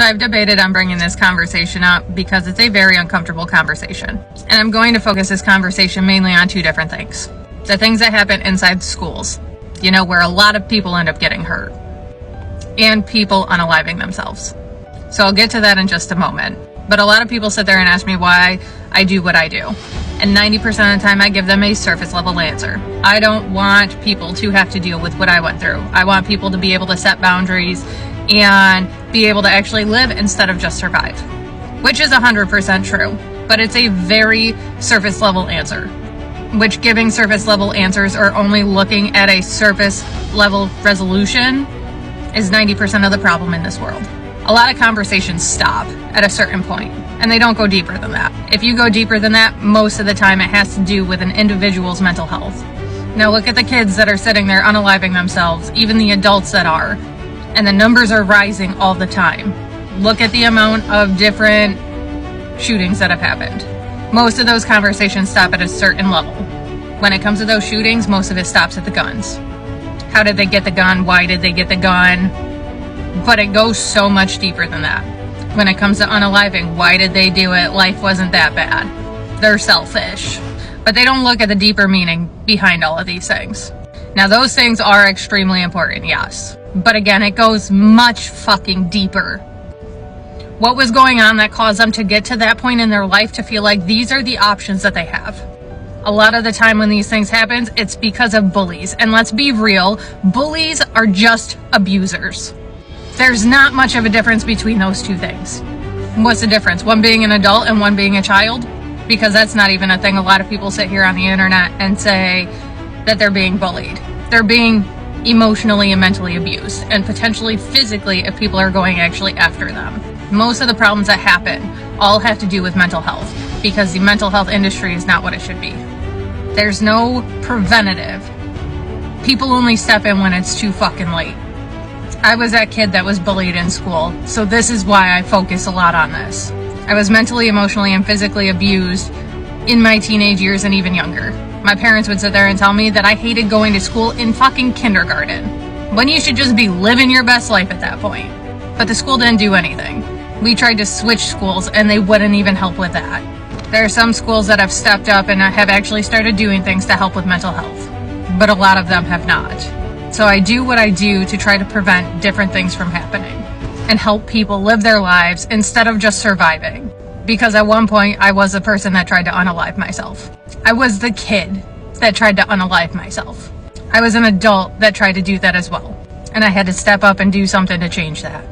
So I've debated on bringing this conversation up because it's a very uncomfortable conversation. And I'm going to focus this conversation mainly on two different things. The things that happen inside schools, where a lot of people end up getting hurt, and people unaliving themselves. So I'll get to that in just a moment. But a lot of people sit there and ask me why I do what I do. And 90% of the time I give them a surface level answer. I don't want people to have to deal with what I went through. I want people to be able to set boundaries and be able to actually live instead of just survive. Which is 100% true. But it's a very surface level answer. Which giving surface level answers or only looking at a surface level resolution is 90% of the problem in this world. A lot of conversations stop at a certain point, and they don't go deeper than that. If you go deeper than that, most of the time it has to do with an individual's mental health. Now look at the kids that are sitting there unaliving themselves, even the adults that are, and the numbers are rising all the time. Look at the amount of different shootings that have happened. Most of those conversations stop at a certain level. When it comes to those shootings, most of it stops at the guns. How did they get the gun? Why did they get the gun? But it goes so much deeper than that. When it comes to unaliving, why did they do it? Life wasn't that bad. They're selfish. But they don't look at the deeper meaning behind all of these things. Now, those things are extremely important, yes. But again, it goes much fucking deeper. What was going on that caused them to get to that point in their life to feel like these are the options that they have? A lot of the time when these things happen, it's because of bullies. And let's be real, bullies are just abusers. There's not much of a difference between those two things. What's the difference? One being an adult and one being a child? Because that's not even a thing. A lot of people sit here on the internet and say that they're being bullied. They're being emotionally and mentally abused, and potentially physically if people are going actually after them. Most of the problems that happen all have to do with mental health, because the mental health industry is not what it should be. There's no preventative. People only step in when it's too fucking late. I was that kid that was bullied in school, so this is why I focus a lot on this. I was mentally, emotionally, and physically abused in my teenage years and even younger. My parents would sit there and tell me that I hated going to school in fucking kindergarten, when you should just be living your best life at that point. But the school didn't do anything. We tried to switch schools and they wouldn't even help with that. There are some schools that have stepped up and have actually started doing things to help with mental health, but a lot of them have not. So I do what I do to try to prevent different things from happening and help people live their lives instead of just surviving. Because at one point, I was the person that tried to unalive myself. I was the kid that tried to unalive myself. I was an adult that tried to do that as well. And I had to step up and do something to change that.